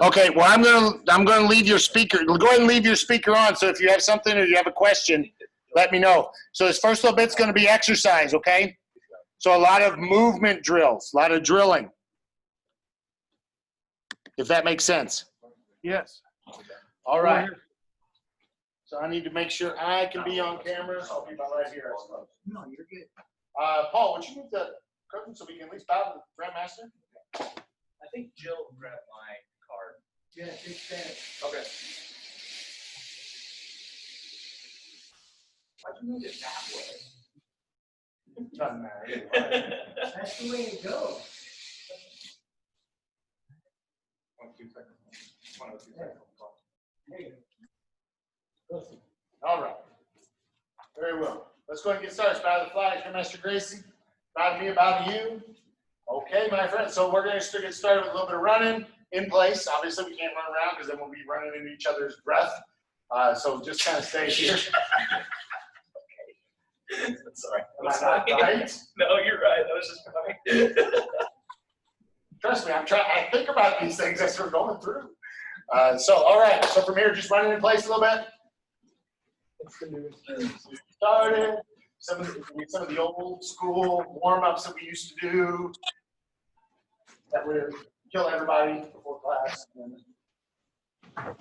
Okay, well, I'm gonna leave your speaker. Go ahead and leave your speaker on. So if you have something or you have a question, let me know. So this first little bit's gonna be exercise, okay? So a lot of movement drills, a lot of drilling. If that makes sense. Yes. All right. So I need to make sure I can be on camera. So I'll be right here, I suppose. No, you're good. Paul, would you move the curtain so we can at least bow to the Grandmaster? I think Jill grabbed my card. Yeah, take that. Okay. Why'd you move it that way? Doesn't matter. That's the way it goes. 1 2 seconds. 1 2 seconds. Hey. All right. Very well. Let's go ahead and get started. Bow to the flag, Grandmaster Gracie. Bow to me, bow to you. Okay, my friend. So we're going to get started with a little bit of running in place. Obviously, we can't run around because then we'll be running into each other's breath. So just kind of stay here. Okay. Sorry. Am I not right? No, you're right. That was just fine. Trust me, I think about these things as we're going through. All right. So from here, just running in place a little bit. Started. Some of the old school warm-ups that we used to do that would kill everybody before class. All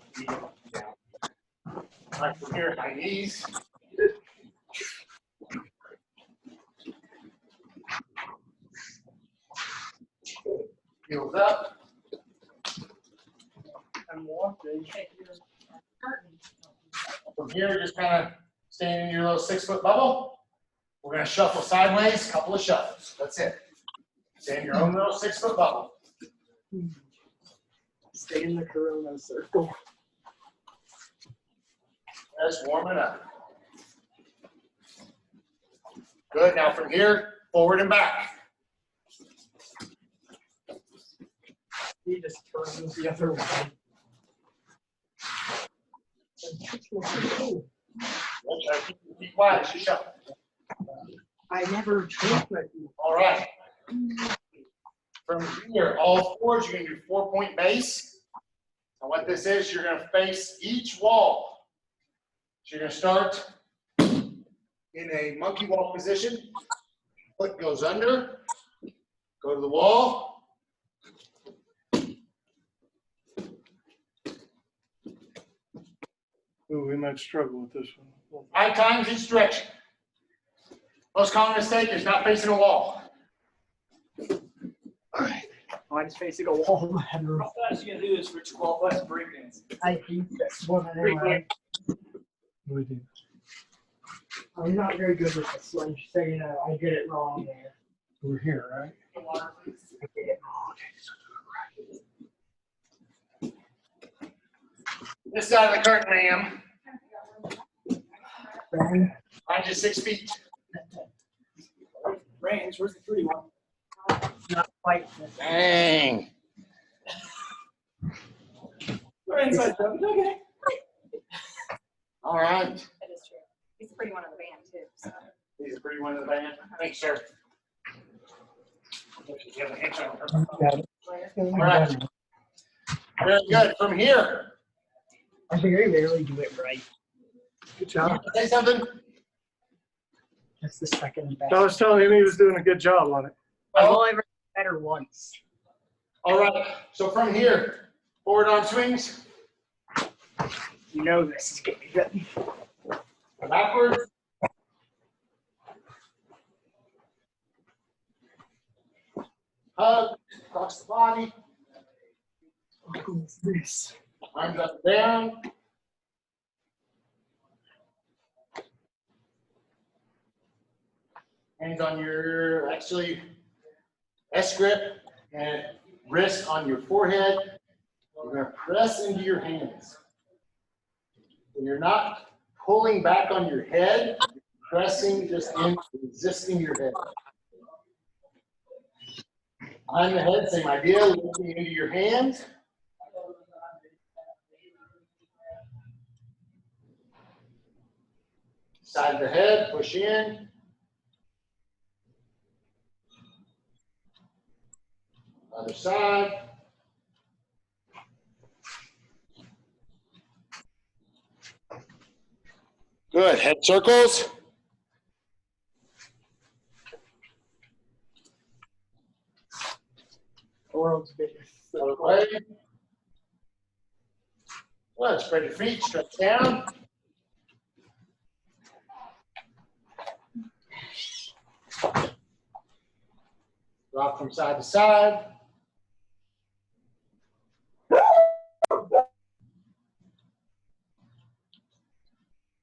right, from here, high knees. Heels up. I'm walking. From here, just kind of staying in your little 6-foot bubble. We're going to shuffle sideways, couple of shuffles. That's it. Stay in your own little 6-foot bubble. Stay in the Corona circle. Just warming up. Good. Now from here, forward and back. He just turns the other way. Keep your feet wide as you shuffle. I never tricked my feet. All right. From here, all fours, you're going to do 4-point base. And what this is, you're going to face each wall. So you're going to start in a monkey walk position. Foot goes under. Go to the wall. Ooh, we might struggle with this one. 5 times each direction. Most common mistake is not facing a wall. All right. Mine's facing a wall. How fast are you going to do this for 12 less breakdance? I hate this one anyway. We do. I'm not very good with this one, so you know, I get it wrong there. We're here, right? The water, please. I get it wrong. This side of the curtain, ma'am. Right. Find you 6 feet. Range, where's the 3 one? Not quite. Dang. We're inside jump. Okay. All right. That is true. He's a pretty one of the band, too. So. He's a pretty one of the band. Thanks, sir. All right. Very good. From here. I very rarely do it right. Good job. Say something. That's the second best. I was telling him he was doing a good job on it. I've only ever done better once. All right. So from here, forward arm swings. You know this is going to be good. Backwards. Hug across the body. Who's this? Arms up and down. Hands on your, actually, S grip and wrist on your forehead. You're going to press into your hands. When you're not pulling back on your head, you're pressing just in, resisting your head. On the head, same idea, looking into your hands. Side of the head, push in. Other side. Good. Head circles. World's biggest. Other way. Good. Spread your feet. Stretch down. Rock from side to side.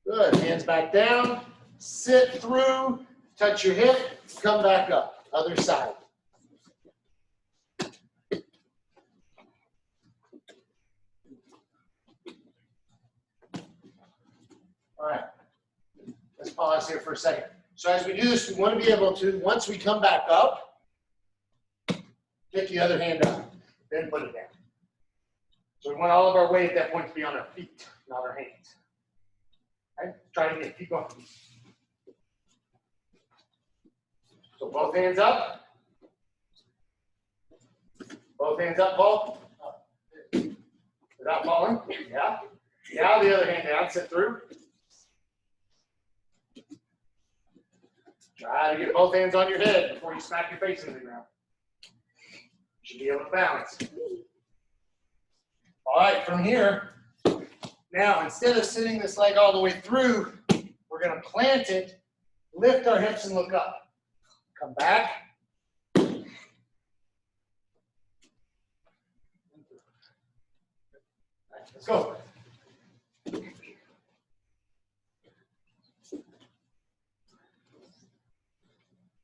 Good. Hands back down. Sit through. Touch your hip. Come back up. Other side. All right. Let's pause here for a second. So as we do this, we want to be able to, once we come back up, pick the other hand up, then put it down. So we want all of our weight at that point to be on our feet, not our hands. Okay? Try to get, keep going. So both hands up. Both hands up, Paul. Without falling. Yeah. Now the other hand down, sit through. Try to get both hands on your head before you smack your face into the ground. You should be able to balance. All right, from here, now instead of sitting this leg all the way through, we're going to plant it, lift our hips and look up. Come back. Let's go.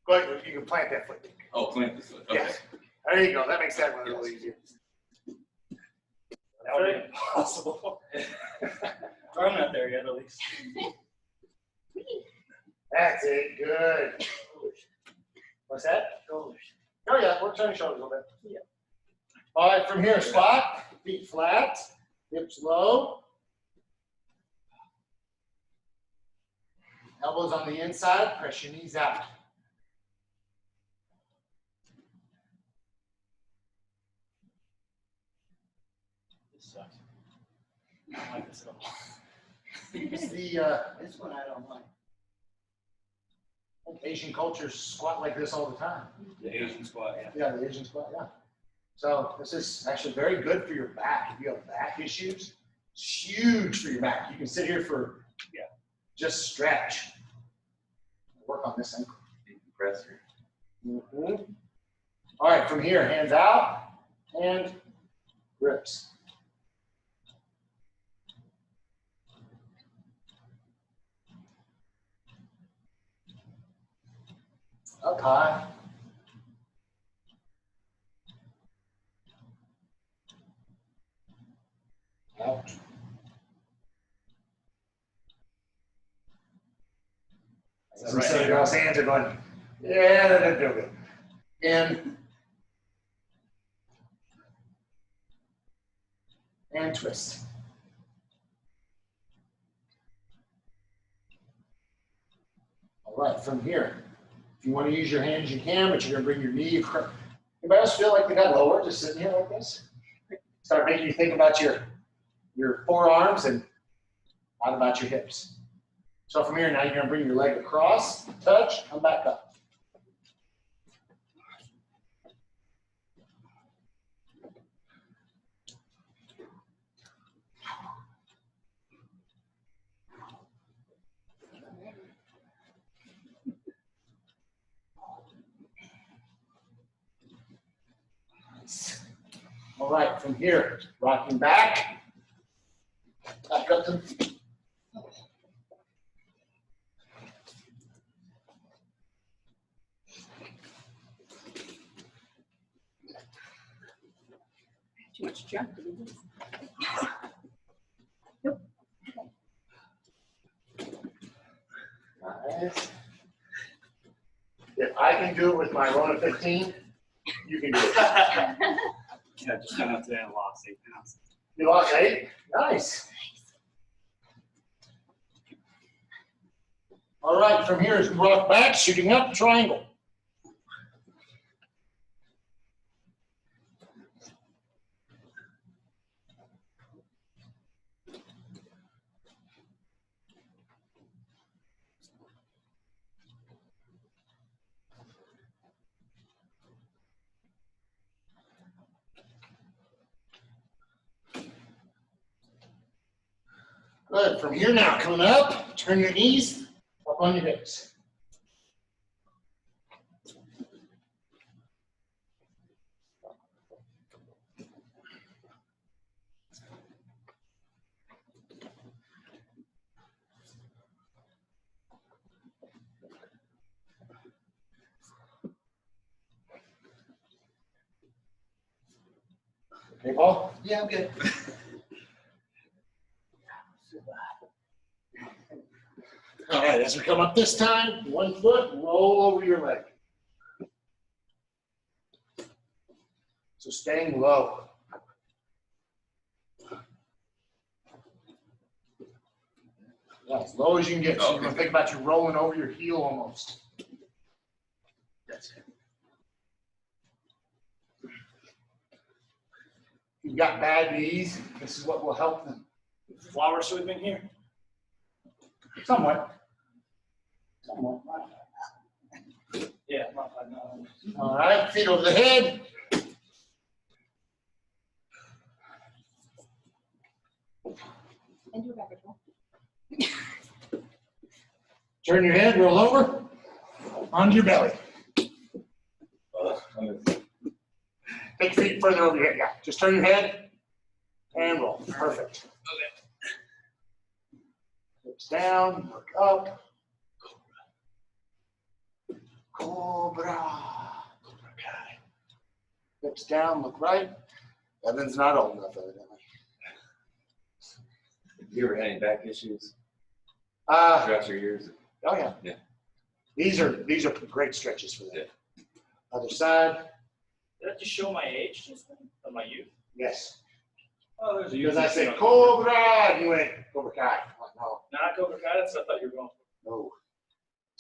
Go ahead, you can plant that foot. Oh, plant this foot. Okay. Yes. There you go. That makes that one a little easier. That would be impossible. I'm not there yet, at least. That's it. Good. What's that? Shoulders. Oh, yeah. Work on your shoulders a little bit. Yeah. All right, from here, squat. Feet flat. Hips low. Elbows on the inside. Press your knees out. This sucks. I don't like this at all. It's the This one I don't like. Asian cultures squat like this all the time. The Asian squat, yeah. Yeah, the Asian squat, yeah. So this is actually very good for your back. If you have back issues, it's huge for your back. You can sit here for, just stretch. Work on this ankle. Press here. Mm-hmm. All right, from here, hands out and grips. Up high. Out. Some Right. silly girls' hands are going, yeah, that didn't feel good. And twist. All right, from here, if you want to use your hands, you can, but you're going to bring your knee across. Anybody else feel like they got lower just sitting here like this? Start making you think about your forearms and not about your hips. So from here, now you're going to bring your leg across, touch, come back up. All right, from here, rocking back up to Too much junk to do this. Nice. If I can do it with my Rona 15, you can do it. Yeah, just done it today and lost 8 pounds. You lost 8? Nice. All right, from here is rock back, shooting up, triangle. Good. From here now, coming up, turn your knees up on your hips. Okay, Paul? Yeah, I'm good. All right, as we come up this time, 1 foot, roll over your leg. So staying low. Yeah, as low as you can get. So you're going to think about you rolling over your heel almost. That's it. If you've got bad knees, this is what will help them. Flower sweeping here. Somewhat. Yeah, not bad, no. All right, feet over the head. And do a back as well. Turn your head, roll over, onto your belly. Take your feet further over your head. Yeah, just turn your head and roll. Perfect. Hips down, look up. Cobra. Hips down, look right. Evan's not old enough, evidently. You ever had any back issues Oh throughout your years? yeah. Yeah. These are great stretches for that. Other side. Did that just show my age just then? Or my youth? Yes. Oh, there's a Because I said Cobra, and you went Cobra Kai. I'm like, no, Not Cobra Kai, that's what I thought you were going for. no.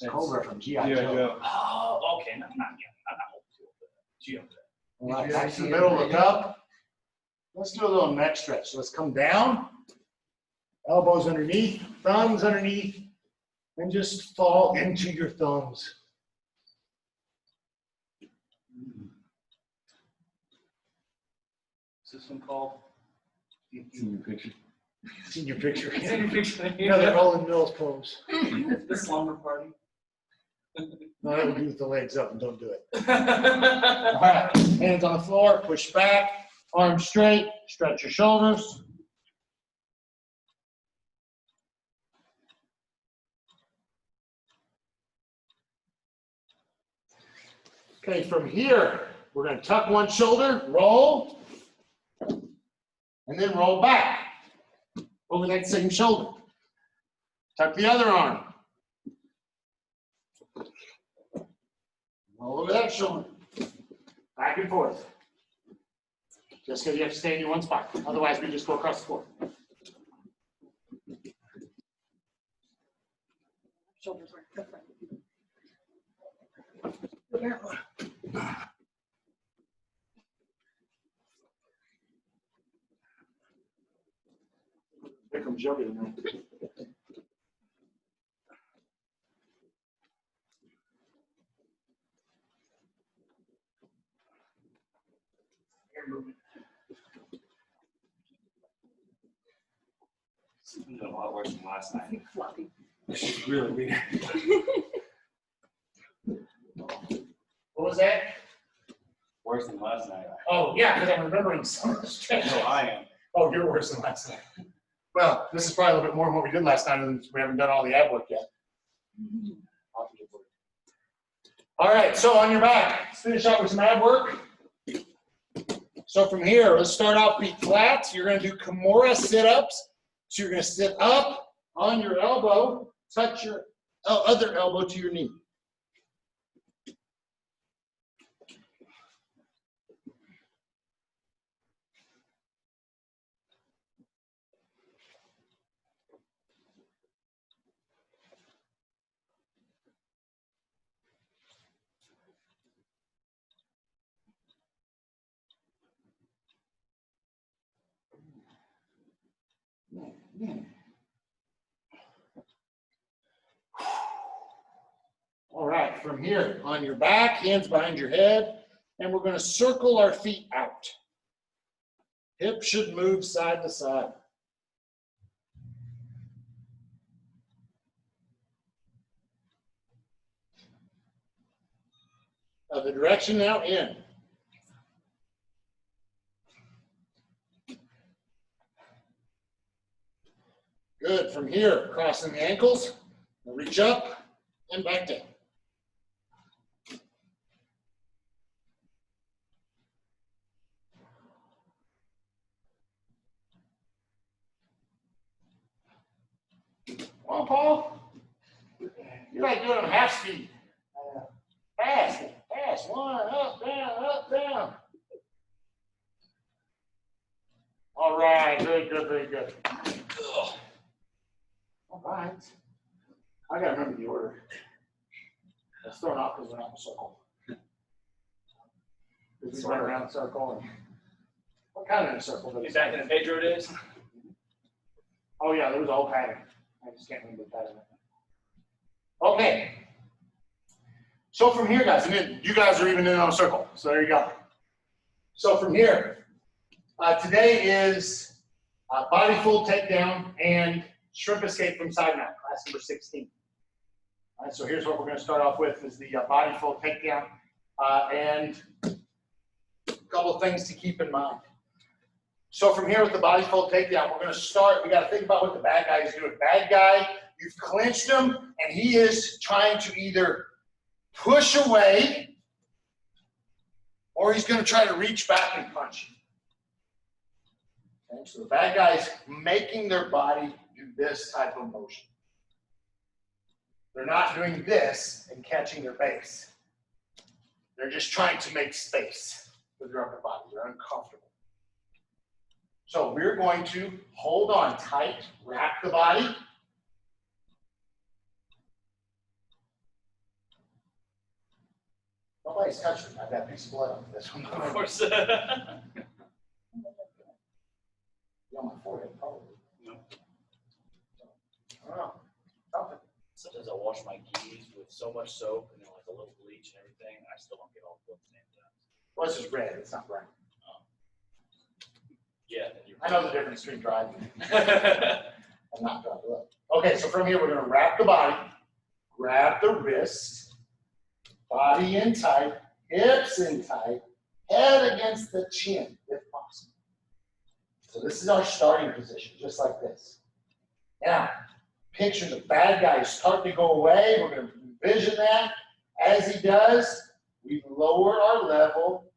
It's Cobra from G.I. Joe. Oh, okay, not yet. I'm not old too. Geo. All right, back to the middle, look up. Let's do a little neck stretch. So let's come down, elbows underneath, thumbs underneath, and just fall into your thumbs. Is this one called? Seen your picture? See your picture. It's in your picture. You know, that Roland Mills pose. The slumber party. No, that would do with the legs up, and don't do it. All All right, hands on the floor, push back, arms straight, stretch your shoulders. Okay, from here, we're going to tuck one shoulder, roll, and then roll back over that same shoulder. Tuck the other arm. Roll over that shoulder. Back and forth. Just because you have to stay in your one spot. Otherwise, we just go across the floor. Shoulders are different. Apparently. Here comes yoga tonight. This is a lot worse than last night. Floppy. Really weird. What was that? Worse than last night. Oh, yeah, because I'm remembering some of the stretches. No, I am. Oh, you're worse than last night. Well, this is probably a little bit more than what we did last time, and we haven't done all the ab work yet. All right, so on your back, let's finish out with some ab work. So from here, let's start off feet flat. You're going to do Kimura sit-ups. So you're going to sit up on your elbow, touch your other elbow to your knee. All right, from here, on your back, hands behind your head, and we're going to circle our feet out. Hips should move side to side. The direction now in. Good. From here, crossing the ankles, reach up and back down. Come on, Paul. You're like doing them half speed. Fast, fast. One, up, down, up, down. All right, very good, very good. Ugh. All right. I gotta remember the order. It's thrown off because we're not in a circle. Because we run around the circle and what kind of in a circle? You back in the Pedro days? Oh yeah, there was a whole pattern. I just can't remember the pattern. Okay. So from here, guys, and then you guys are even in a circle. So there you go. So from here, today is body full takedown and shrimp escape from side mount, class number 16. All right, so here's what we're going to start off with is the body full takedown and a couple of things to keep in mind. So from here with the body full takedown, we're going to start, we got to think about what the bad guy is doing. Bad guy, you've clinched him and he is trying to either push away or he's going to try to reach back and punch you. Okay, so the bad guy is making their body do this type of motion. They're not doing this and catching their base. They're just trying to make space with their upper body. They're uncomfortable. So we're going to hold on tight, wrap the body. Nobody's touched me. I've got a piece of blood on this one. Of course. On my forehead, probably. No. I don't know. Something. Sometimes I wash my keys with so much soap and then like a little bleach and everything. I still don't get all the same time. Well, it's just red. It's not brown. Yeah. Then you're I know the difference between driving and not driving. Look. Okay, so from here, we're going to wrap the body, grab the wrist, body in tight, hips in tight, head against the chin, if possible. So this is our starting position, just like this. Now, picture the bad guy starting to go away. We're going to envision that. As he does, we lower our level,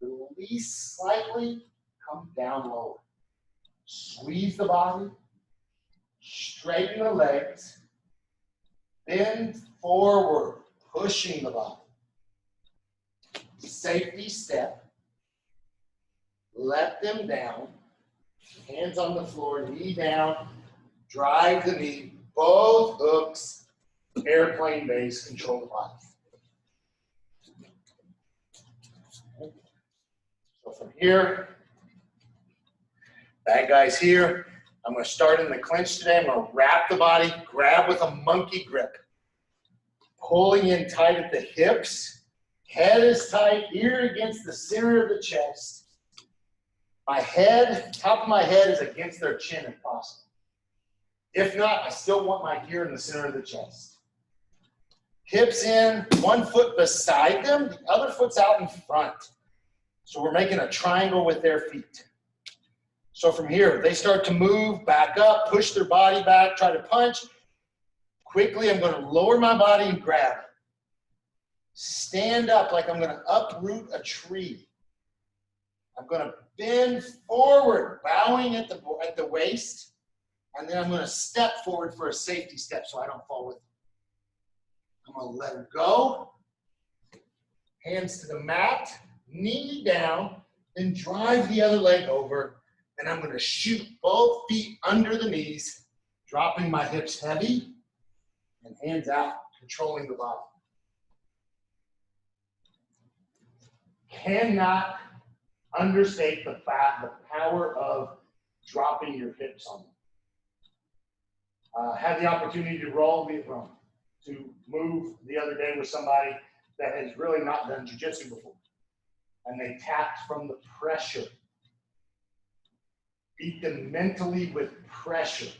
release slightly, come down lower. Squeeze the body, straighten the legs, bend forward, pushing the body. Safety step, let them down. Hands on the floor, knee down, drive the knee, both hooks, airplane base, control the body. So from here, bad guy's here. I'm going to start in the clinch today. I'm going to wrap the body, grab with a monkey grip. Pulling in tight at the hips, head is tight, ear against the center of the chest. My head, top of my head is against their chin if possible. If not, I still want my ear in the center of the chest. Hips in, one foot beside them, the other foot's out in front. So we're making a triangle with their feet. So from here, they start to move, back up, push their body back, try to punch. Quickly, I'm going to lower my body and grab. Stand up like I'm going to uproot a tree. I'm going to bend forward, bowing at the waist, and then I'm going to step forward for a safety step so I don't fall with them. I'm going to let them go. Hands to the mat, knee down, then drive the other leg over, and I'm going to shoot both feet under the knees, dropping my hips heavy, and hands out, controlling the body. Cannot understate the power of dropping your hips on them. Had the opportunity to to move the other day with somebody that has really not done jiu-jitsu before. And they tapped from the pressure. Beat them mentally with pressure.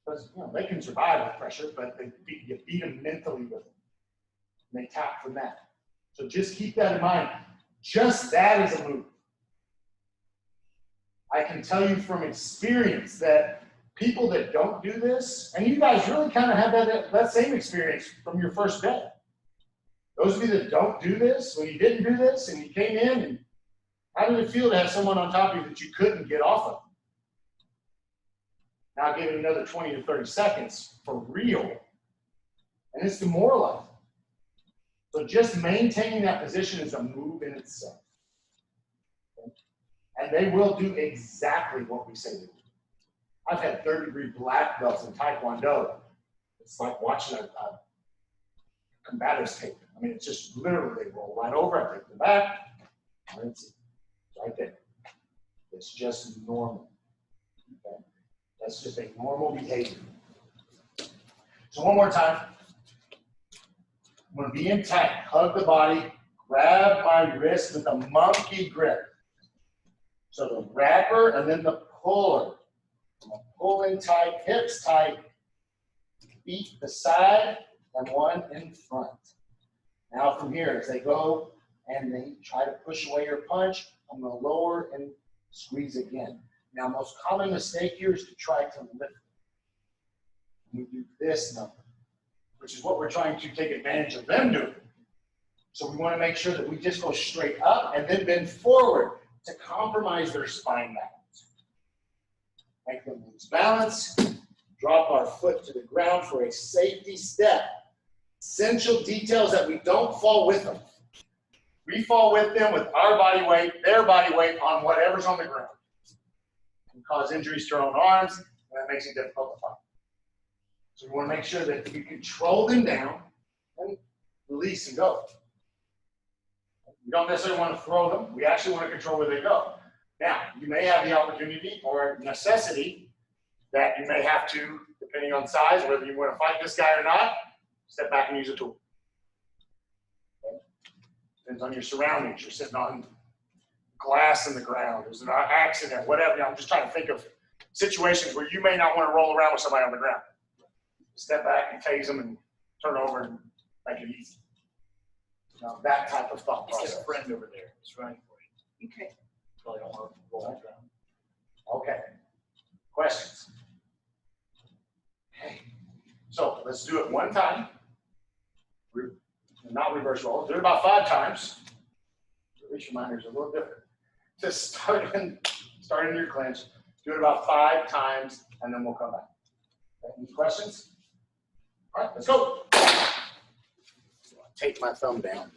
Because they can survive with pressure, but you beat them mentally with it. And they tap from that. So just keep that in mind. Just that is a move. I can tell you from experience that people that don't do this, and you guys really kind of have that same experience from your first day. Those of you that don't do this, when you didn't do this and you came in, and how did it feel to have someone on top of you that you couldn't get off of? Now give it another 20 to 30 seconds for real. And it's demoralizing. So just maintaining that position is a move in itself. Okay? And they will do exactly what we say they do. I've had third-degree black belts in Taekwondo. It's like watching a combative's tape. I mean, it's just literally they roll right over, I take them back, and it's right there. It's just normal. Okay? That's just a normal behavior. So one more time. I'm going to be in tight. Hug the body. Grab my wrist with a monkey grip. So the wrapper and then the puller. I'm going to pull in tight, hips tight, feet to the side, and one in front. Now from here, as they go and they try to push away your punch, I'm going to lower and squeeze again. Now, most common mistake here is to try to lift. We do this number, which is what we're trying to take advantage of them doing. So we want to make sure that we just go straight up and then bend forward to compromise their spine balance. Make them lose balance. Drop our foot to the ground for a safety step. Essential details that we don't fall with them. We fall with them with our body weight, their body weight on whatever's on the ground. It can cause injuries to our own arms, and that makes it difficult to fight. So we want to make sure that we control them down and release and go. We don't necessarily want to throw them. We actually want to control where they go. Now, you may have the opportunity or necessity that you may have to, depending on size, whether you want to fight this guy or not, step back and use a tool. Okay? Depends on your surroundings. You're sitting on glass in the ground. There's an accident, whatever. I'm just trying to think of situations where you may not want to roll around with somebody on the ground. Step back and tase them and turn over and make it easy. You know, that type of thought He's process. got a friend over there that's running for you. Okay. Probably don't want to roll that down. Okay. Questions? Okay. So let's do it one time. Not reverse roll. Do it about 5 times. Release reminders are a little different. Just start in your clinch. Do it about 5 times, and then we'll come back. Okay. Any questions? All right, let's go. Take my thumb down.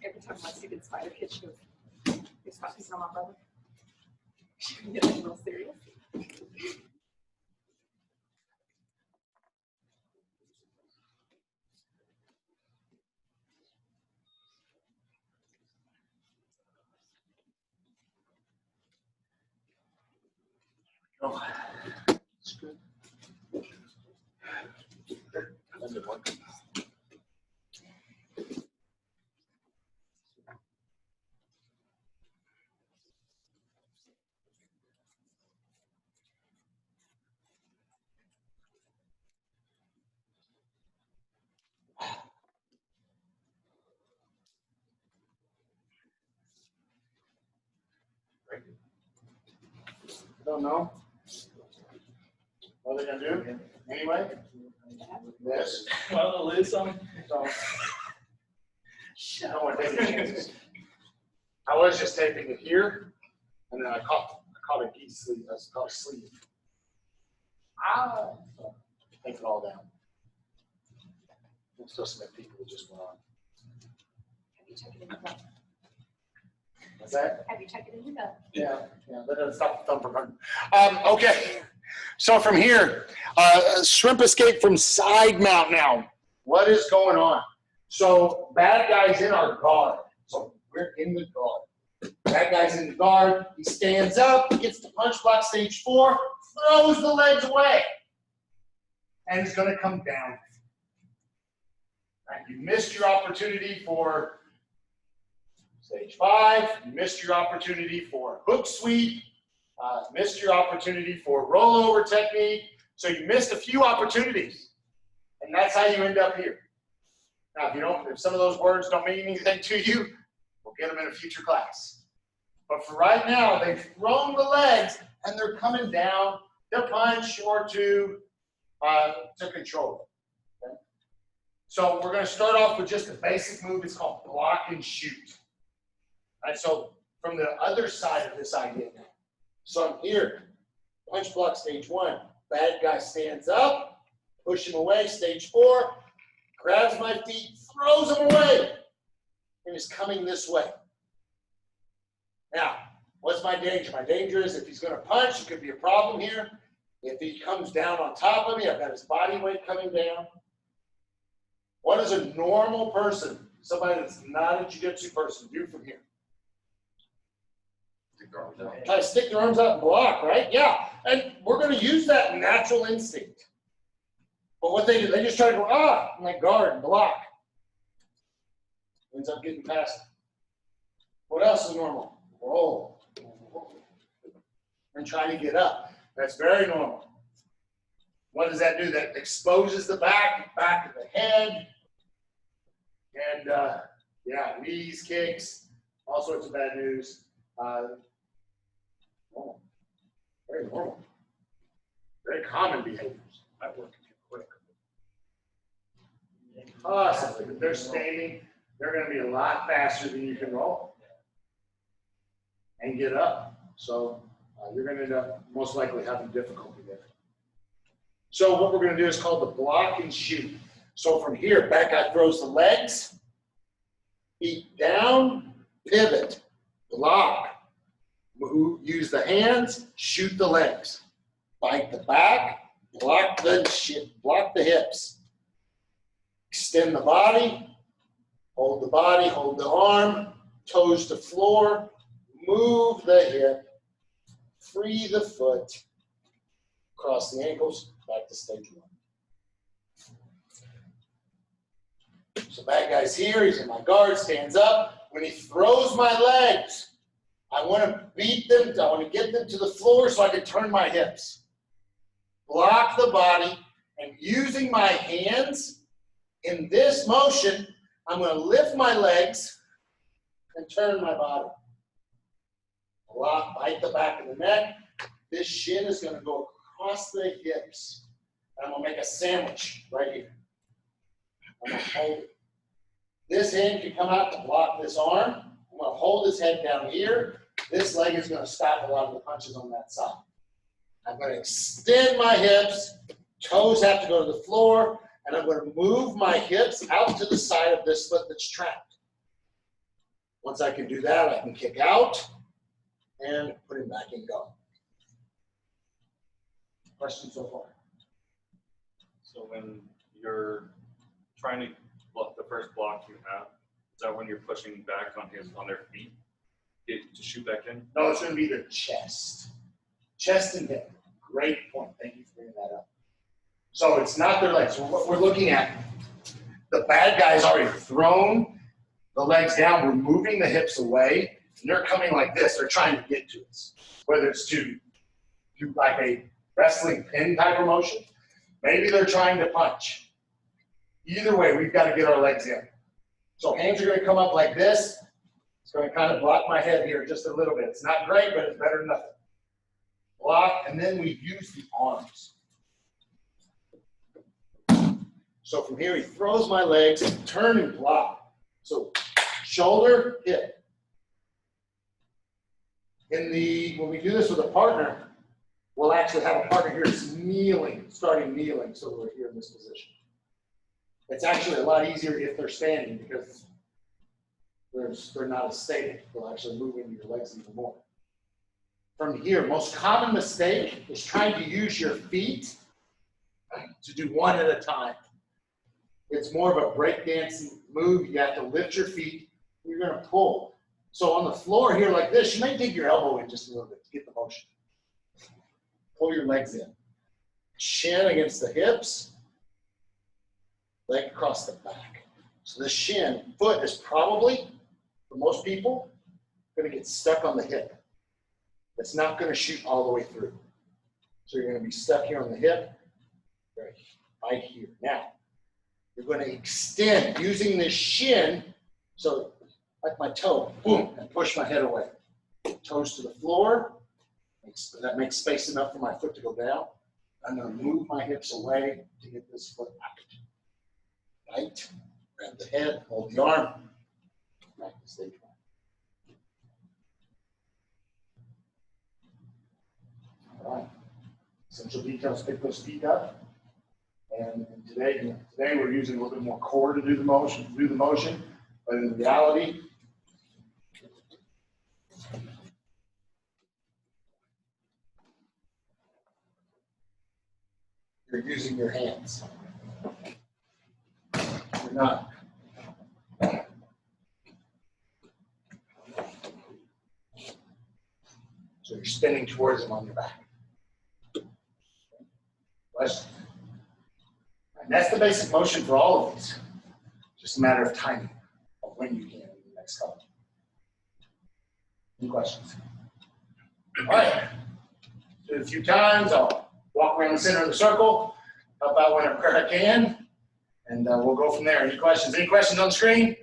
Every time my stupid spider kid, she goes, "You're stop picking on my brother." She can get a little serious. Oh, that's good. That's good one. I don't know. What are they going to do? Anyway? This. Well, Liz, So, I don't want to take any chances. I was just taping it here, and then I caught a geese sleeve. I caught a sleeve. So, take it all down. There's still some people who just went on. Have you checked it in your belt? What's that? Have you checked it in your belt? Yeah, that doesn't stop the thumb from hurting. Okay, So from here, shrimp escape from side mount now. What is going on? So bad guy's in our guard. So we're in the guard. Bad guy's in the guard. He stands up, gets to punch block stage 4, throws the legs away. And he's going to come down. Right, you missed your opportunity for stage 5. You missed your opportunity for hook sweep. Missed your opportunity for rollover technique. So you missed a few opportunities. And that's how you end up here. Now, if some of those words don't mean anything to you, we'll get them in a future class. But for right now, they've thrown the legs and they're coming down to punch or to control it. Okay? So we're going to start off with just a basic move. It's called block and shoot. All right, so from the other side of this idea now. So I'm here, punch block stage 1. Bad guy stands up, push him away, stage 4, grabs my feet, throws him away, and is coming this way. Now, what's my danger? My danger is if he's going to punch, it could be a problem here. If he comes down on top of me, I've got his body weight coming down. What does a normal person, somebody that's not a jiu-jitsu person, do from here? Try to stick their arms out and block, right? Yeah. And we're going to use that natural instinct. But what they do, they just try to go, and like guard and block. Ends up getting past it. What else is normal? Roll. And trying to get up. That's very normal. What does that do? That exposes the back of the head. And, knees, kicks, all sorts of bad news. Normal. Very normal. Very common behaviors. I work quick. So if they're standing, they're going to be a lot faster than you can roll and get up. So you're going to end up most likely having difficulty there. So what we're going to do is called the block and shoot. So from here, back guy throws the legs, feet down, pivot, block. Use the hands, shoot the legs. Bite the back, block the hips. Extend the body, hold the arm, toes to floor, move the hip, free the foot, cross the ankles, back to stage 1. So bad guy's here, he's in my guard, stands up. When he throws my legs, I want to beat them, I want to get them to the floor so I can turn my hips. Block the body, and using my hands in this motion, I'm going to lift my legs and turn my body. Block, bite the back of the neck. This shin is going to go across the hips. And I'm going to make a sandwich right here. I'm going to hold it. This hand can come out to block this arm. I'm going to hold his head down here. This leg is going to stop a lot of the punches on that side. I'm going to extend my hips. Toes have to go to the floor. And I'm going to move my hips out to the side of this foot that's trapped. Once I can do that, I can kick out and put him back in go. Questions so far? So when you're trying to block the first block you have, is that when you're pushing back on their feet to shoot back in? No, it's going to be the chest. Chest and hip. Great point. Thank you for bringing that up. So it's not their legs. So what we're looking at, the bad guy's already thrown the legs down. We're moving the hips away. And they're coming like this. They're trying to get to us. Whether it's to do like a wrestling pin type of motion. Maybe they're trying to punch. Either way, we've got to get our legs in. So hands are going to come up like this. It's going to kind of block my head here just a little bit. It's not great, but it's better than nothing. Block, and then we use the arms. So from here, he throws my legs, turn and block. So shoulder, hip. When we do this with a partner, we'll actually have a partner here that's kneeling, starting kneeling, so we're here in this position. It's actually a lot easier if they're standing because they're not as static. They'll actually move into your legs even more. from here. Most common mistake is trying to use your feet to do one at a time. It's more of a breakdancing move. You have to lift your feet. You're going to pull. So on the floor here like this, you may dig your elbow in just a little bit to get the motion. Pull your legs in. Shin against the hips. Leg across the back. So the shin, foot is probably, for most people, going to get stuck on the hip. It's not going to shoot all the way through. So you're going to be stuck here on the hip, right here. Now, you're going to extend using this shin, so like my toe, boom, and push my head away. Toes to the floor. That makes space enough for my foot to go down. I'm going to move my hips away to get this foot out. Right? Grab the head, hold the arm. Back to stage one. All right. Essential details, pick those feet up. And today we're using a little bit more core to do the motion, but in reality, you're using your hands. You're not. So you're spinning towards them on your back. Question. And that's the basic motion for all of these. Just a matter of timing of when you can in the next couple. Any questions? All right. Do it a few times. I'll walk around the center of the circle, help out whenever I can, and we'll go from there. Any questions? Any questions on the screen?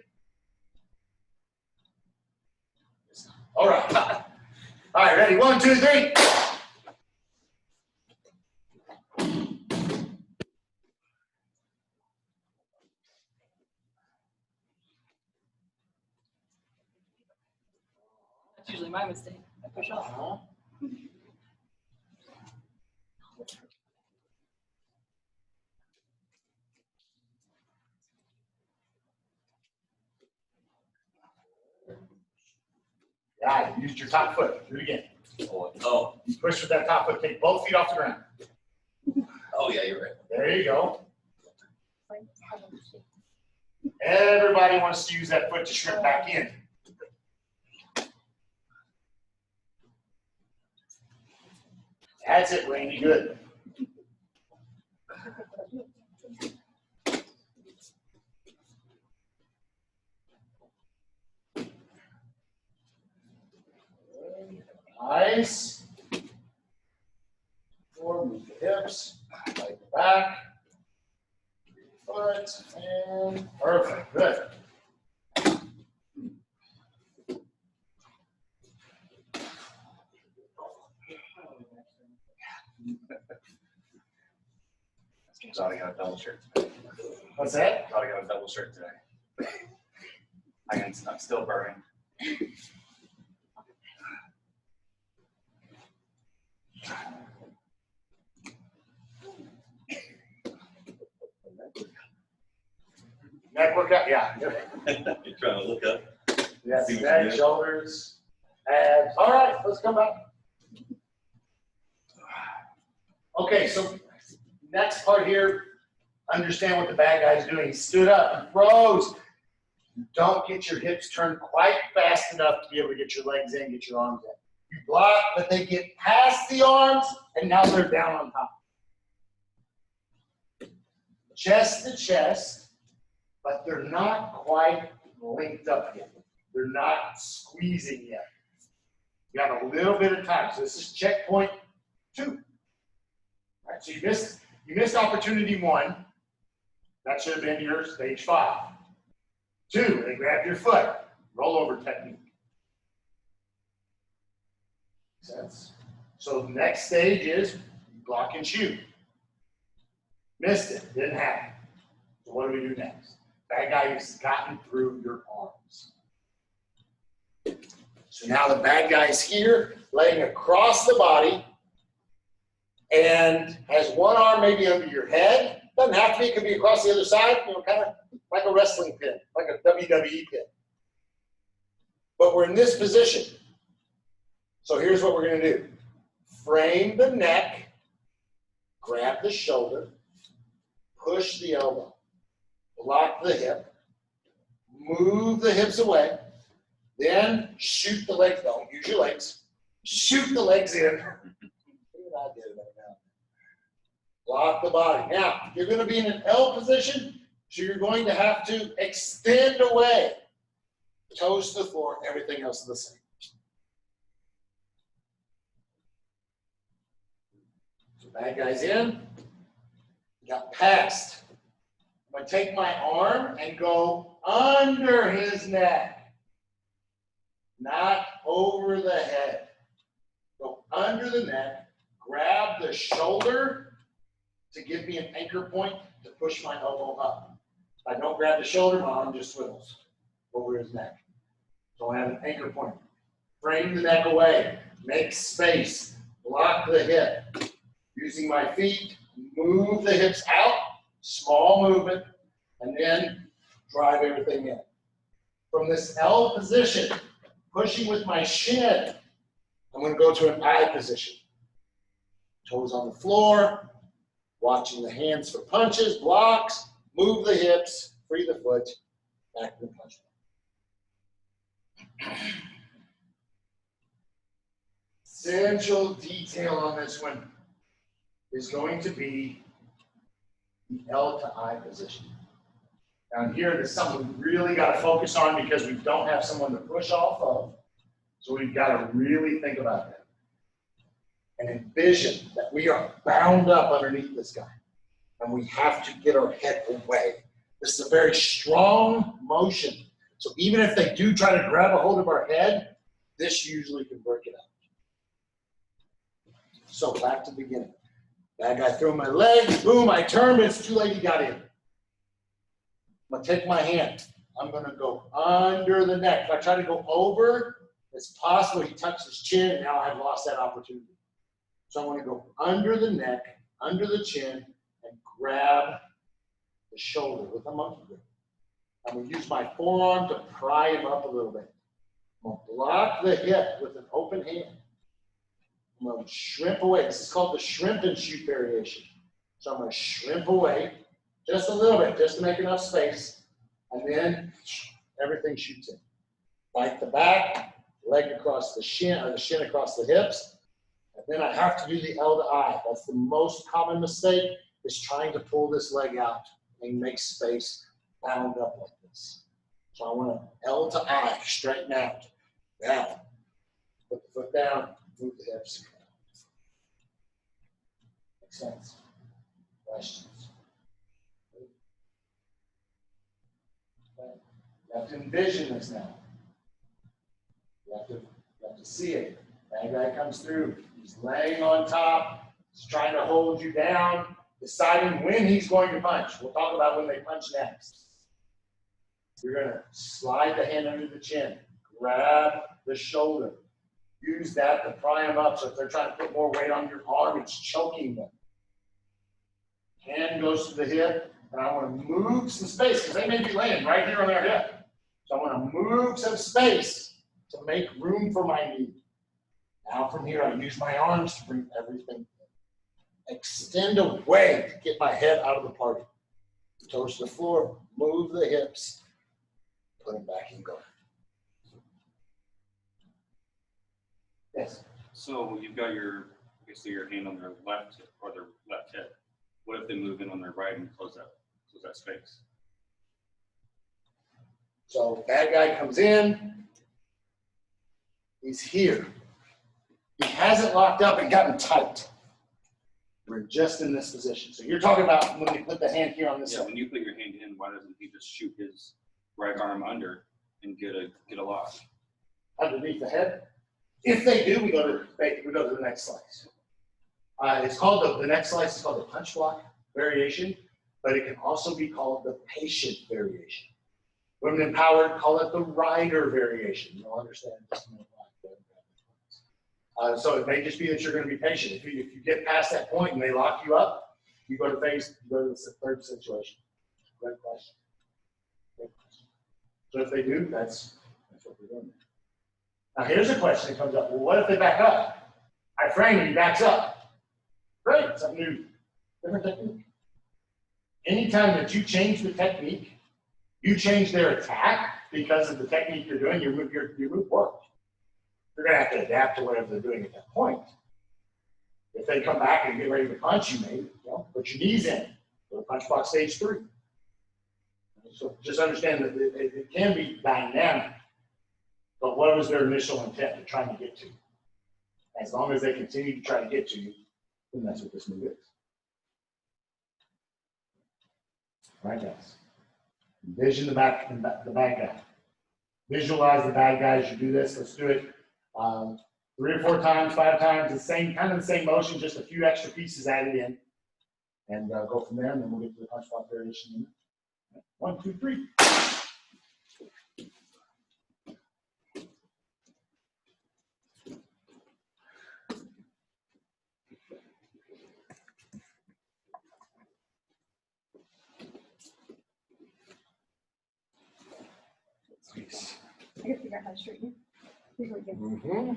All right. All right, ready? 1, 2, 3. That's usually my mistake. I push off. Yeah, you used your top foot. Do it again. Oh, You push with that top foot. Take both feet off the ground. oh yeah, you're right. There you go. Everybody wants to use that foot to shrimp back in. That's it, Randy. Good. Nice. Forward, move the hips, like the back. Foot, and perfect. Good. Thought I got a double shirt today. What's that? Thought I got a double shirt today. I'm still burning. Neck workout? Yeah. You're trying to look up. Yes, See what neck, you did. shoulders, abs. All right, let's come back. Okay, so next part here, understand what the bad guy's doing. He stood up, he rose. Don't get your hips turned quite fast enough to be able to get your legs in, get your arms in. You block, but they get past the arms, and now they're down on top. Chest to chest, but they're not quite linked up yet. They're not squeezing yet. You got a little bit of time. So this is checkpoint 2. All right, so you missed opportunity 1. That should have been your stage 5. 2, they grab your foot. Rollover technique. Makes sense? So the next stage is block and shoot. Missed it, didn't happen. So what do we do next? Bad guy has gotten through your arms. So now the bad guy is here, laying across the body, and has one arm maybe under your head. Doesn't have to be, it could be across the other side, kind of like a wrestling pin, like a WWE pin. But we're in this position. So here's what we're going to do. Frame the neck, grab the shoulder, push the elbow, block the hip, move the hips away, then shoot the legs. Don't use your legs. Shoot the legs in. I did it right now. Lock the body. Now, you're going to be in an L position, so you're going to have to extend away. Toes to the floor, everything else is the same. So bad guys in. Got past. I'm going to take my arm and go under his neck, not over the head. Go under the neck, grab the shoulder to give me an anchor point to push my elbow up. If I don't grab the shoulder, my arm just swivels over his neck. So I have an anchor point. Frame the neck away, make space, block the hip. Using my feet, move the hips out, small movement, and then drive everything in. From this L position, pushing with my shin, I'm going to go to an I position. Toes on the floor, watching the hands for punches, blocks, move the hips, free the foot, back to the punch. Essential detail on this one is going to be the L to I position. Now here, there's something we really got to focus on because we don't have someone to push off of. So we've got to really think about that. And envision that we are bound up underneath this guy. And we have to get our head away. This is a very strong motion. So even if they do try to grab a hold of our head, this usually can break it out. So back to the beginning. Bad guy threw my leg, boom, I turned, it's too late, he got in. I'm gonna take my hand. I'm gonna go under the neck. If I try to go over, it's possible he touched his chin, and now I've lost that opportunity. So I wanna go under the neck, under the chin, and grab the shoulder with a monkey grip. I'm gonna use my forearm to pry him up a little bit. I'm gonna block the hip with an open hand. I'm going to shrimp away. This is called the shrimp and shoot variation. So I'm going to shrimp away just a little bit, just to make enough space. And then everything shoots in. Bite the back, leg across the shin, or the shin across the hips. And then I have to do the L to I. That's the most common mistake, is trying to pull this leg out and make space bound up like this. So I want to L to I, straighten out. Now, put the foot down. Move the hips. Makes sense? Questions? Okay. You have to envision this now. You have to see it. Bad guy comes through. He's laying on top. He's trying to hold you down, deciding when he's going to punch. We'll talk about when they punch next. You're going to slide the hand under the chin. Grab the shoulder. Use that to pry them up. So if they're trying to put more weight on your arm, it's choking them. Hand goes to the hip, and I want to move some space because they may be laying right here on their hip. So I want to move some space to make room for my knee. Now from here, I use my arms to bring everything in. Extend away to get my head out of the party. Toes to the floor, move the hips, put them back and go. Yes. So you've got your, basically your hand on their left hip or their left hip. What if they move in on their right and close that space? So bad guy comes in. He's here. He hasn't locked up and gotten tight. We're just in this position. So you're talking about when you put the hand here on this Yeah, side. when you put your hand in, why doesn't he just shoot his right arm under and get a lock? Underneath the head. If they do, we go to the next slice. It's called the next slice is called the punch block variation, but it can also be called the patient variation. Women empowered call it the rider variation. You'll understand this in a while. So it may just be that you're going to be patient. If you get past that point and they lock you up, you go to the third situation. Great question. Great question. So if they do, that's what we're doing. Now here's a question that comes up. Well, what if they back up? I frame and he backs up. Great, something new, different technique. Anytime that you change the technique, you change their attack because of the technique you're doing, your move works. You're gonna have to adapt to whatever they're doing at that point. If they come back and get ready to punch, you may, put your knees in. Go to punch box stage 3. So just understand that it can be dynamic, but what was their initial intent they're trying to get to? As long as they continue to try to get to you, then that's what this move is. All right, guys. Envision the bad guy. Visualize the bad guy as you do this. Let's do it 3 or 4 times, 5 times, the same kind of the same motion, just a few extra pieces added in, and go from there. And then we'll get to the punch block variation. 1, 2, 3. I gotta figure out how to straighten you. Here we go. Mm-hmm.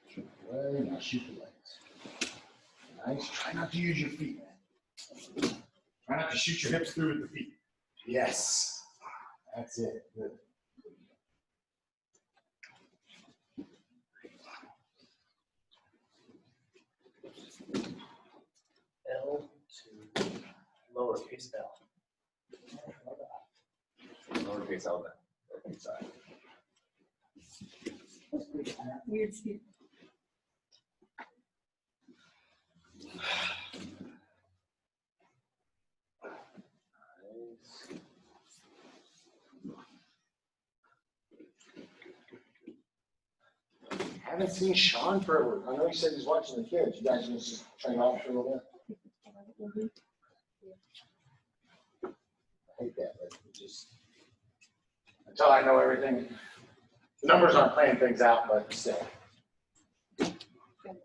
Shoot the leg, now shoot the legs. Nice. Try not to use your feet, man. Try not to shoot your hips through with the feet. Yes. That's it. Good. L to lowercase L. Lowercase L then. Inside. Weird speed. Haven't seen Sean for, I know he said he's watching the kids. You guys just train off for a little bit. I hate that, but it just, until I know everything, the numbers aren't playing things out, but still. Gotta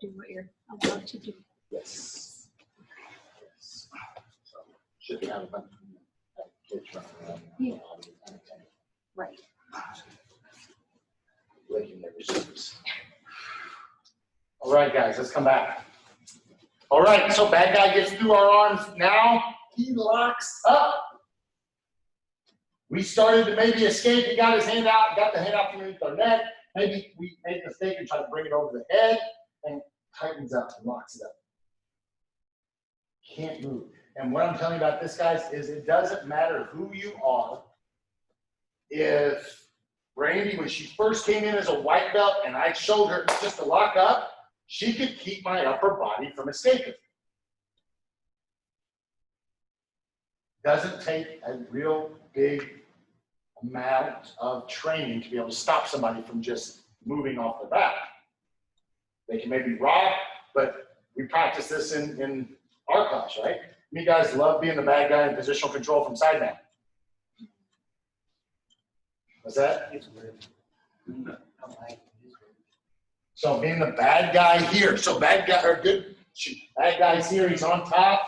do what you're allowed to do. Yes. Yes. So, should be having a bunch of kids running around. Yeah. Right. Licking their receivers. All right, guys, let's come back. All right, so bad guy gets through our arms. Now he locks up. We started to maybe escape. He got his hand out, got the hand out from underneath our neck. Maybe we made a mistake and tried to bring it over the head and tightens up and locks it up. Can't move. And what I'm telling you about this, guys, is it doesn't matter who you are. If Randy, when she first came in as a white belt and I showed her just to lock up, she could keep my upper body from escaping. Doesn't take a real big amount of training to be able to stop somebody from just moving off their back. They can maybe rock, but we practice this in our class, right? You guys love being the bad guy in positional control from side now. What's that? It's weird. So being the bad guy here. So bad guy or good. Bad guy's here. He's on top,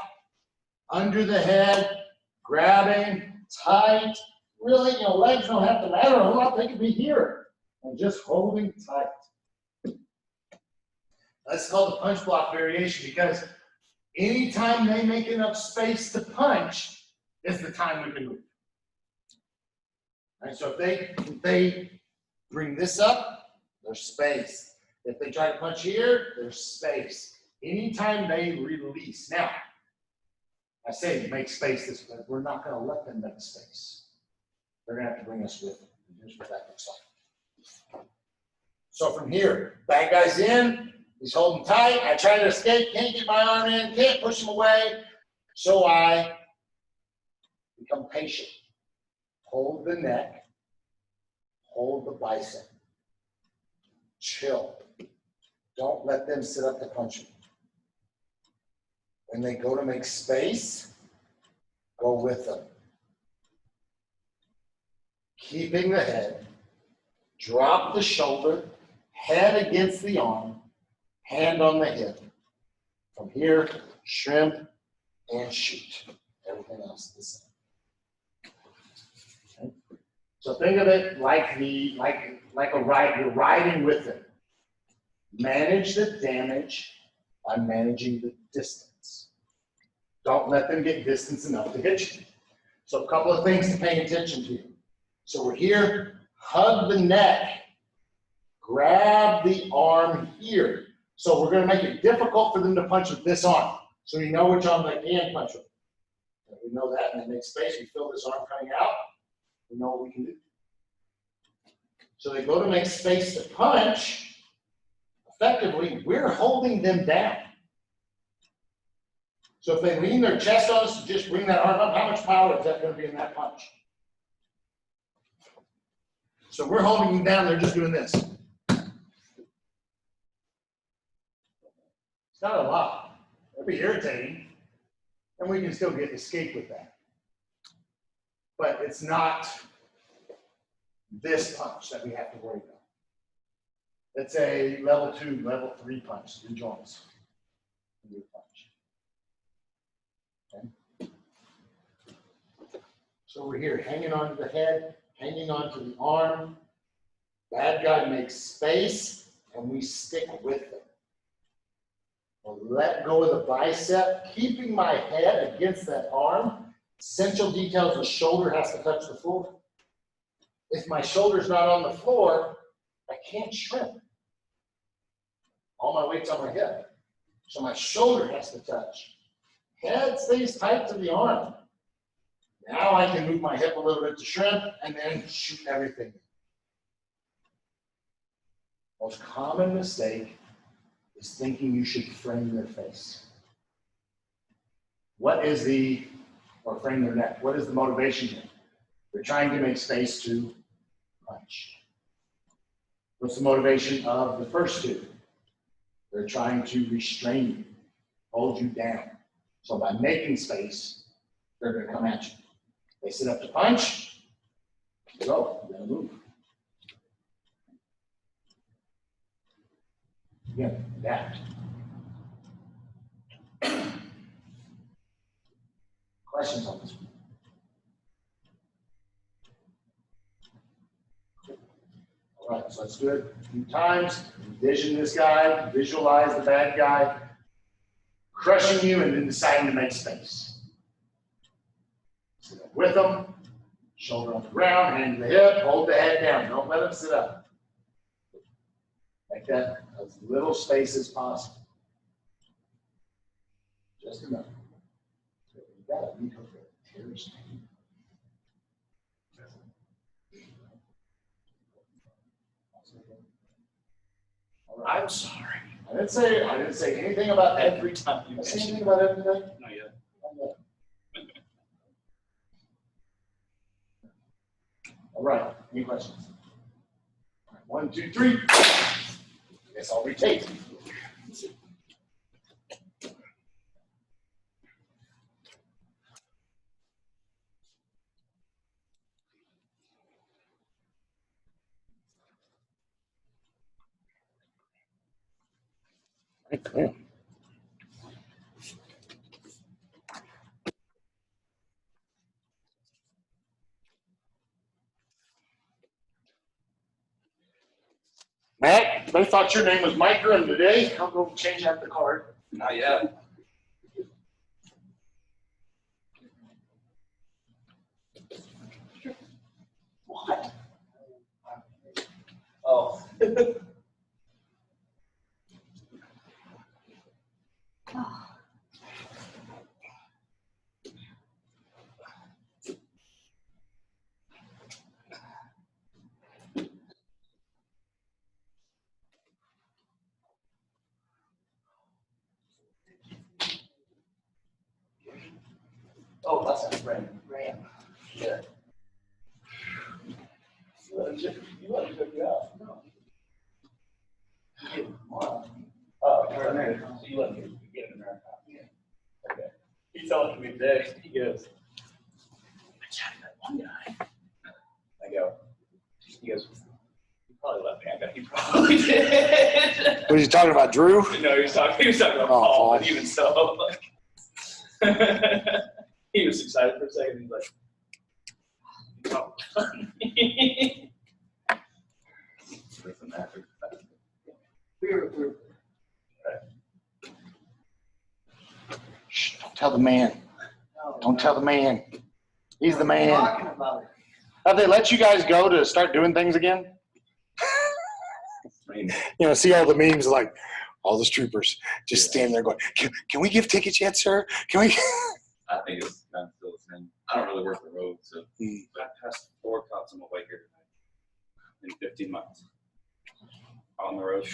under the head, grabbing tight. Really, legs don't have to matter a whole lot. They can be here and just holding tight. That's called the punch block variation because anytime they make enough space to punch is the time we can move. Right, so if they bring this up, there's space. If they try to punch here, there's space. Anytime they release. Now, I say make space this way. We're not going to let them make space. They're going to have to bring us with them. Here's what that looks like. So from here, bad guy's in. He's holding tight. I try to escape. Can't get my arm in. Can't push him away. So I become patient. Hold the neck. Hold the bicep. Chill. Don't let them sit up to punch you. When they go to make space, go with them. Keeping the head, Drop the shoulder, head against the arm, hand on the hip. From here, shrimp and shoot. Everything else the same. Okay. So think of it like a ride. You're riding with it. Manage the damage by managing the distance. Don't let them get distance enough to hit you. So a couple of things to pay attention to. So we're here, hug the neck, grab the arm here. So we're going to make it difficult for them to punch with this arm. So you know which arm they can punch with. And we know that, and then make space. We feel this arm coming out. We know what we can do. So they go to make space to punch. Effectively, we're holding them down. So if they lean their chest on us, just bring that arm up, how much power is that going to be in that punch? So we're holding them down, they're just doing this. It's not a lot. It'll be irritating, and we can still escape with that. But it's not this punch that we have to worry about. It's a level 2, level 3 punch, 3 joints. Okay. So we're here, hanging on to the head, hanging on to the arm. Bad guy makes space, and we stick with them. We'll let go of the bicep, keeping my head against that arm. Essential details, the shoulder has to touch the floor. If my shoulder's not on the floor, I can't shrimp. All my weight's on my hip. So my shoulder has to touch. Head stays tight to the arm. Now I can move my hip a little bit to shrimp and then shoot everything. Most common mistake is thinking you should frame their face. Or frame their neck. What is the motivation here? They're trying to make space to punch. What's the motivation of the first two? They're trying to restrain you, hold you down. So by making space, they're going to come at you. They sit up to punch, go, you're going to move. Again, adapt. Questions on this one? All right, so let's do it a few times. Envision this guy, visualize the bad guy crushing you and then deciding to make space. Sit up with them, shoulder on the ground, hand to the hip, hold the head down. Don't let them sit up. Make that as little space as possible. Just enough. You got to recover the tears. I'm sorry. I didn't say anything about every time. Did I say anything about everything? Not yet. All right. Any questions? All right, 1, 2, 3. Guess I'll retake. Matt, they thought your name was Mike Grimm today. I'll go change out the card. Not yet. What? Oh. Oh, that's a friend. Graham. Yeah. You let him check you out. No. Come on. Oh, so you let me get in there. Yeah. Okay. He's telling me today, he goes, I chatted that one guy. I go, he goes, He probably did. Was you talking about Drew? No, he was talking about Oh, Paul, Paul. but even so, like, he was excited for a second. He's like, oh. Listen, after- We're Shh, don't tell the man. Don't tell the man. He's the man. Talking about it. Have they let you guys go to start doing things again? I mean, You know, see all the memes like all those troopers just standing there going, can we give tickets yet, sir? Can we? I think it's kind of still the same. I don't really work the road, so I passed 4 cops on my way here tonight in 15 miles. On the road,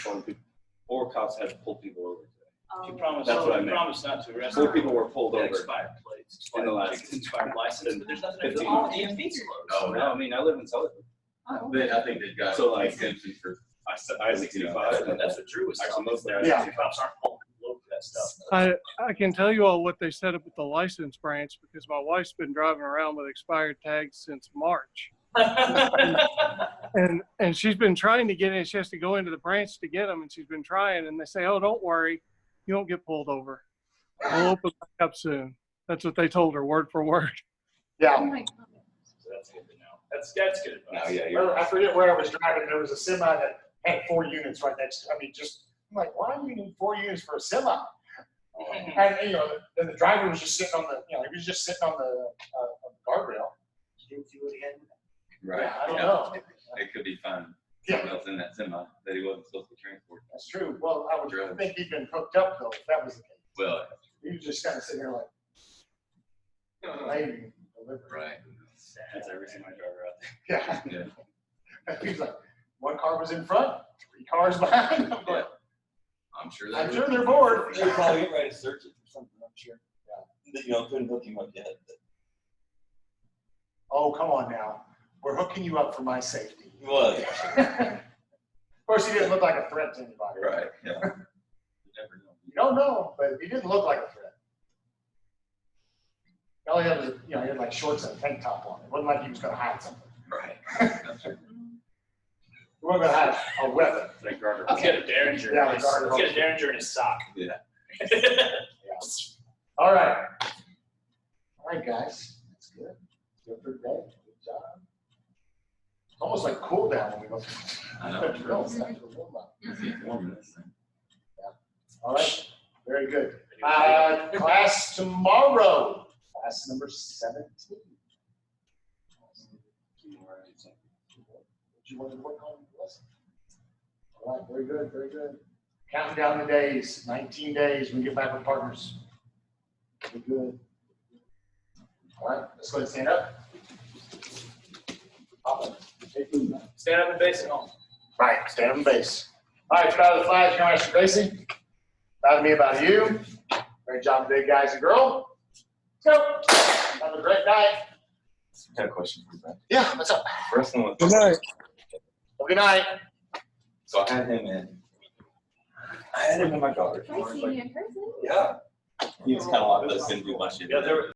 4 cops had to pull people over today. You promised. That's what I you meant. promised not to arrest 4 them. people were pulled Yeah, over. expired plates, In the last- expired license, but there's nothing I can do. 15 All months. DMV's closed. Oh, No, I mean, I live in Sutherland. I think they've got So, like, exemption for. I 65. And that's what Drew was Actually, talking most of about. the Yeah. Cops aren't pulling people over for that stuff. I can tell you all what they set up at the license branch because my wife's been driving around with expired tags since March. And she's been trying to get in. She has to go into the branch to get them, and she's been trying. And they say, "Oh, don't worry, you won't get pulled over. We'll open back up soon." That's what they told her, word for word. Yeah. Oh my God. So that's good to know. That's good advice. No, yeah, you're I forget where I was driving. There was a semi that had 4 units right next to. I mean, just I'm like, why do you need 4 units for a semi? And you know, then the driver was just sitting on the, he was just sitting on the guardrail. Didn't see what he had. right. Yeah, I don't know. It could be fun. Yeah. Someone else in that semi that he wasn't supposed to transport. That's true. Well, I would think he'd been hooked up though. If that was the case. Well, He was just kind of sitting there like, maybe. right. That's every single driver out there. Yeah. Yeah. He was like, 1 car was in front, 3 cars behind. I'm going, I'm sure I'm sure they're bored. They're probably getting ready to search it for something, I'm sure. Yeah. You know, couldn't hook him up yet. Oh, come on now. We're hooking you up for my safety. Well, Of course, he didn't look like a threat to anybody. right, yeah. You never know. You don't know, but he didn't look like a threat. All he had was, he had like shorts and a tank top on. It wasn't like he was going to hide something. Right. That's right. He wasn't going to hide a weapon. Like Gardner. Let's get a Derringer. Yeah, Let's Gardner. get a Derringer in his sock. Yeah. All right. All right, guys. That's good. Good for today. Good job. It's almost like cool down when we go through. I know. Drills. That's what we're about. Let's get warm in this thing. All right. Very good. Class tomorrow. Class number 17. What you want to work on? All right. Very good. Very good. Counting down the days. 19 days. We get back with partners. Very good. All right. Let's go ahead and stand up. Stand up and face it home. Right, stand on base. All right, bow to the flag, you're Mr. Gracie. Bow to me about you. Great job today, guys and girl. Let's go. Have a great night. I got a question for you, Brad. Yeah, what's up? First one was. Good night. Well, good night. So I had him in my garage. I see you in person. Yeah. He was kind of like, let's do my shit. Yeah, there